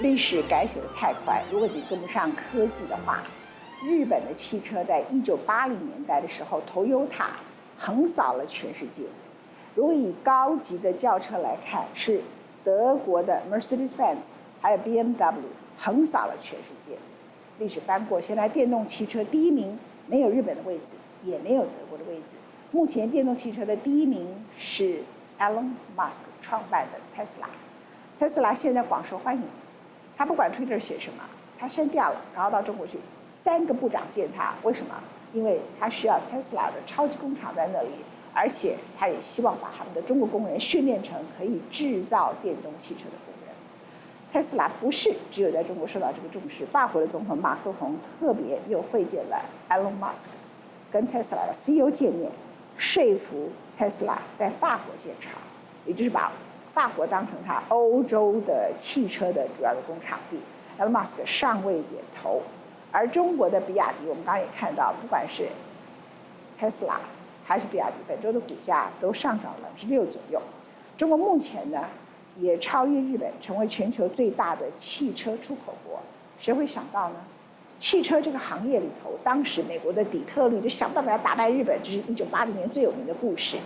历史改写得太快，如果你跟不上科技的话，日本的汽车在1980年代的时候 ，Toyota 横扫了全世界。如果以高级的轿车来看，是德国的 Mercedes-Benz 还有 BMW 横扫了全世界。历史翻过，现在电动汽车第一名没有日本的位置，也没有德国的位置。目前电动汽车的第一名是 Elon Musk 创办的 Tesla。Tesla 现在广受欢迎，他不管 Twitter 写什么，他删掉了，然后到中国去，3个部长见他，为什么？因为他需要 Tesla 的超级工厂在那里，而且他也希望把他们的中国工人训练成可以制造电动汽车的工人。Tesla 不是只有在中国受到这个重视，法国的总统马克宏特别又会见了 Elon Musk， 跟 Tesla 的 CEO 见面，说服 Tesla 在法国建厂，也就是把法国当成他欧洲的汽车的主要的工厂地。Elon Musk 尚未点头，而中国的比亚迪，我们刚刚也看到，不管是 Tesla 还是比亚迪，本周的股价都上涨了6%左右。中国目前呢，也超越日本，成为全球最大的汽车出口国。谁会想到呢？汽车这个行业里头，当时美国的底特律就想办法要打败日本，这是1980年最有名的故事。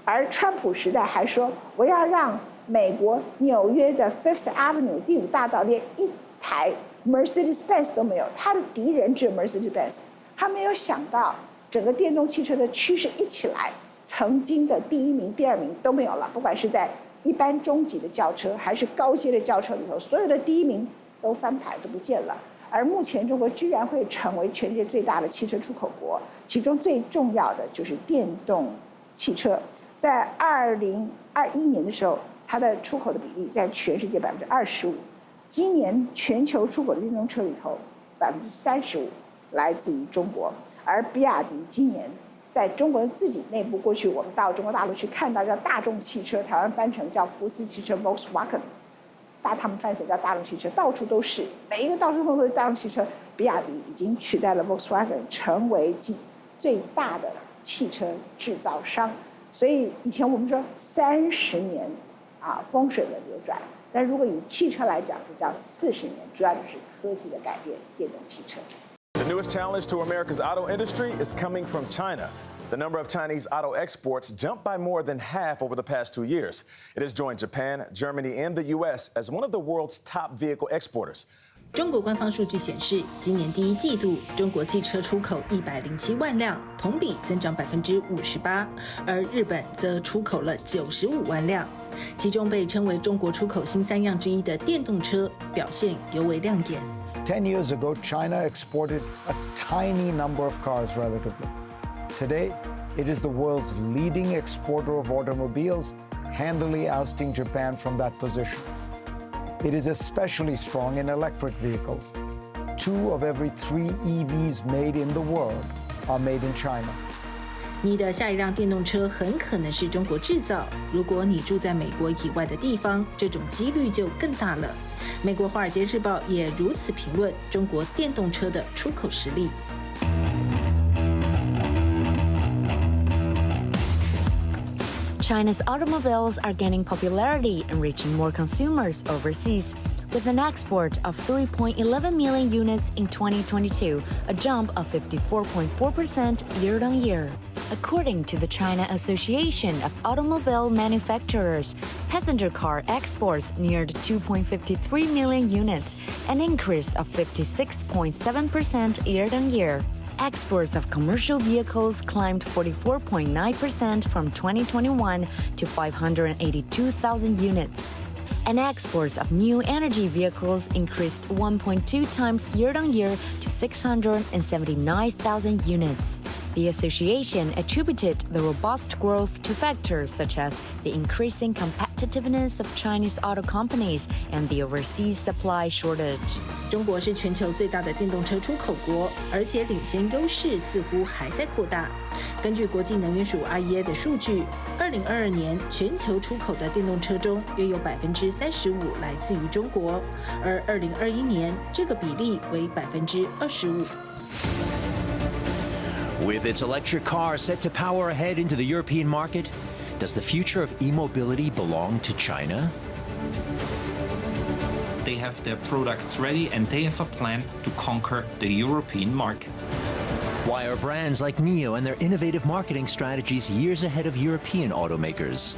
而川普时代还说，我要让美国纽约的 Fifth Avenue 第5大道连一台 Mercedes-Benz 都没有，他的敌人只有 Mercedes-Benz。他没有想到整个电动汽车的趋势一起来，曾经的第1名、第2名都没有了，不管是在一般中级的轿车还是高阶的轿车里头，所有的第1名都翻牌都不见了。而目前中国居然会成为全世界最大的汽车出口国，其中最重要的就是电动汽车。在2021年的时候，它的出口的比例在全世界25%。今年全球出口的电动车里头，35%来自于中国。而比亚迪今年在中国自己内部，过去我们到中国大陆去看到叫大众汽车，台湾翻成叫福斯汽车 Volkswagen， 他们翻成叫大众汽车，到处都是，每一个到处都是大众汽车。比亚迪已经取代了 Volkswagen， 成为最大的汽车制造商。所以以前我们说30年风水轮流转，但如果以汽车来讲，就叫40年，主要就是科技的改变，电动汽车。The newest challenge to America's auto industry is coming from China. The number of Chinese auto exports jumped by more than half over the past 2 years. It has joined Japan, Germany, and the U.S. as one of the world's top vehicle exporters. 中国官方数据显示，今年第1季度，中国汽车出口107万辆，同比增长58%，而日本则出口了95万辆。其中被称为中国出口新3样之一的电动车表现尤为亮眼。10 years ago, China exported a tiny number of cars relatively. Today, it is the world's leading exporter of automobiles, handily ousting Japan from that position. It is especially strong in electric vehicles. 2 of every 3 EVs made in the world are made in China. 你的下一辆电动车很可能是中国制造。如果你住在美国以外的地方，这种几率就更大了。美国《华尔街日报》也如此评论中国电动车的出口实力。China's automobiles are gaining popularity and reaching more consumers overseas, with an export of 3.11 million units in 2022, a jump of 54.4% year-on-year. According to the China Association of Automobile Manufacturers, passenger car exports neared 2.53 million units, an increase of 56.7% year-on-year. Exports of commercial vehicles climbed 44.9% from 2021 to 582,000 units. And exports of new energy vehicles increased 1.2 times year-on-year to 679,000 units. The association attributed the robust growth to factors such as the increasing competitiveness of Chinese auto companies and the overseas supply shortage. 中国是全球最大的电动车出口国，而且领先优势似乎还在扩大。根据国际能源署 IEA 的数据，2022年全球出口的电动车中约有35%来自于中国，而2021年这个比例为25%。With its electric car set to power ahead into the European market, does the future of e-mobility belong to China? they have their products ready, and they have a plan to conquer the European market. Why are brands like NIO and their innovative marketing strategies years ahead of European automakers?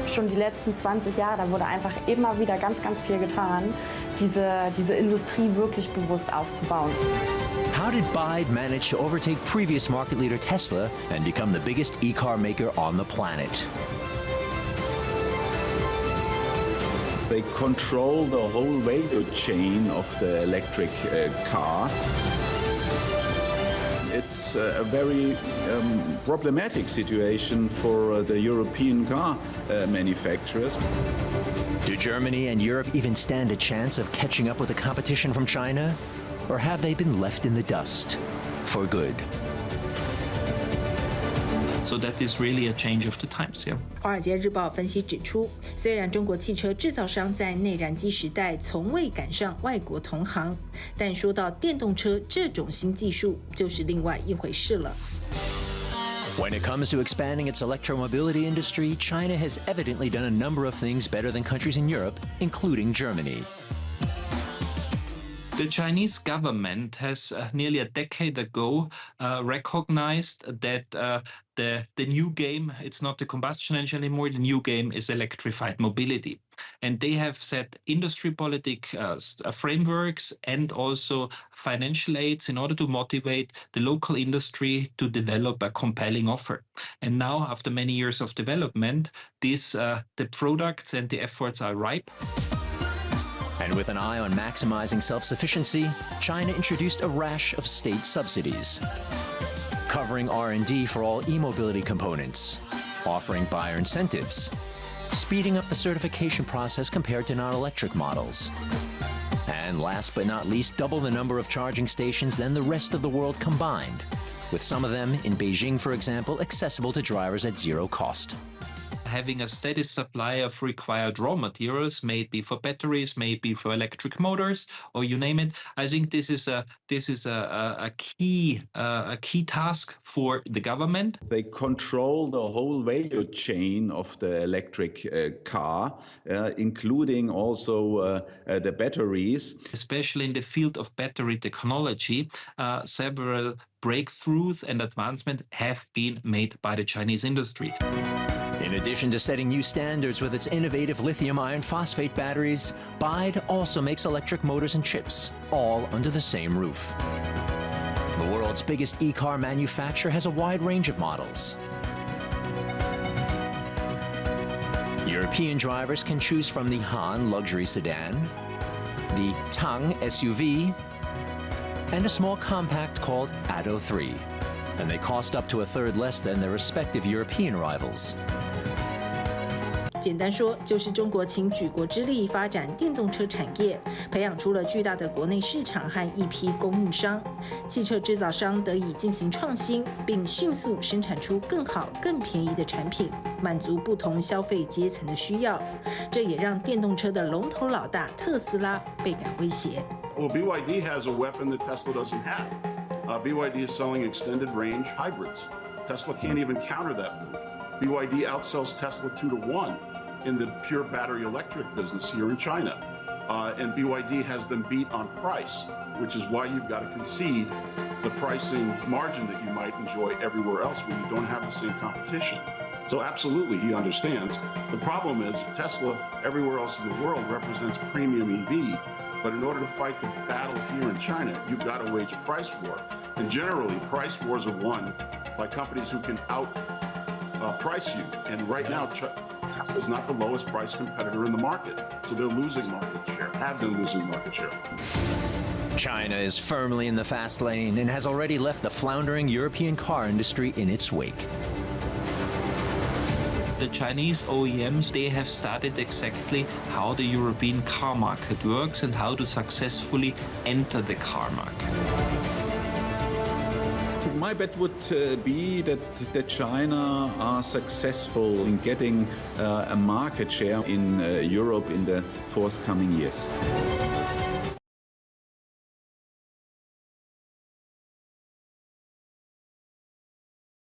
Schon die letzten 20 Jahre, da wurde einfach immer wieder ganz viel getan, diese Industrie wirklich bewusst aufzubauen. How did BYD manage to overtake previous market leader Tesla and become the biggest e-car maker on the planet? They control the whole value chain of the electric car. It's a very problematic situation for the European car manufacturers. Do Germany and Europe even stand a chance of catching up with the competition from China? Or have they been left in the dust for good? So that is really a change of the times, yeah. 华尔街日报分析指出，虽然中国汽车制造商在内燃机时代从未赶上外国同行，但说到电动车这种新技术，就是另外一回事了。When it comes to expanding its electromobility industry, China has evidently done a number of things better than countries in Europe, including Germany. The Chinese government has nearly a decade ago recognized that the new game, it's not the combustion engine anymore, the new game is electrified mobility. And they have set industry politic frameworks and also financial aids in order to motivate the local industry to develop a compelling offer. And now, after many years of development, the products and the efforts are ripe. And with an eye on maximizing self-sufficiency, China introduced a rash of state subsidies, covering R&D for all e-mobility components, offering buyer incentives, speeding up the certification process compared to non-electric models, and last but not least, double the number of charging stations than the rest of the world combined, with some of them in Beijing, for example, accessible to drivers at zero cost. Having a steady supply of required raw materials, maybe for batteries, maybe for electric motors, or you name it. I think this is a key task for the government. They control the whole value chain of the electric car, including also the batteries. Especially in the field of battery technology, several breakthroughs and advancements have been made by the Chinese industry. In addition to setting new standards with its innovative lithium iron phosphate batteries, BYD also makes electric motors and chips, all under the same roof. The world's biggest e-car manufacturer has a wide range of models. European drivers can choose from the Han luxury sedan, the Tang SUV, and a small compact called Atto 3, and they cost up to a third less than their respective European rivals. 简单说，就是中国倾举国之力发展电动车产业，培养出了巨大的国内市场和一批供应商，汽车制造商得以进行创新，并迅速生产出更好、更便宜的产品，满足不同消费阶层的需要。这也让电动车的龙头老大特斯拉倍感威胁。Well, BYD has a weapon that Tesla doesn't have. BYD is selling extended range hybrids. Tesla can't even counter that move. BYD outsells Tesla 2-to-1 in the pure battery electric business here in China. And BYD has them beat on price, which is why you've got to concede the pricing margin that you might enjoy everywhere else when you don't have the same competition. So absolutely, he understands. The problem is Tesla, everywhere else in the world, represents premium EV. But in order to fight the battle here in China, you've got to wage a price war. And generally, price wars are won by companies who can price you. And right now, Tesla is not the lowest price competitor in the market. So they're losing market share, have been losing market share. China is firmly in the fast lane and has already left the floundering European car industry in its wake. The Chinese OEMs, they have studied exactly how the European car market works and how to successfully enter the car market. My bet would be that China are successful in getting a market share in Europe in the forthcoming years.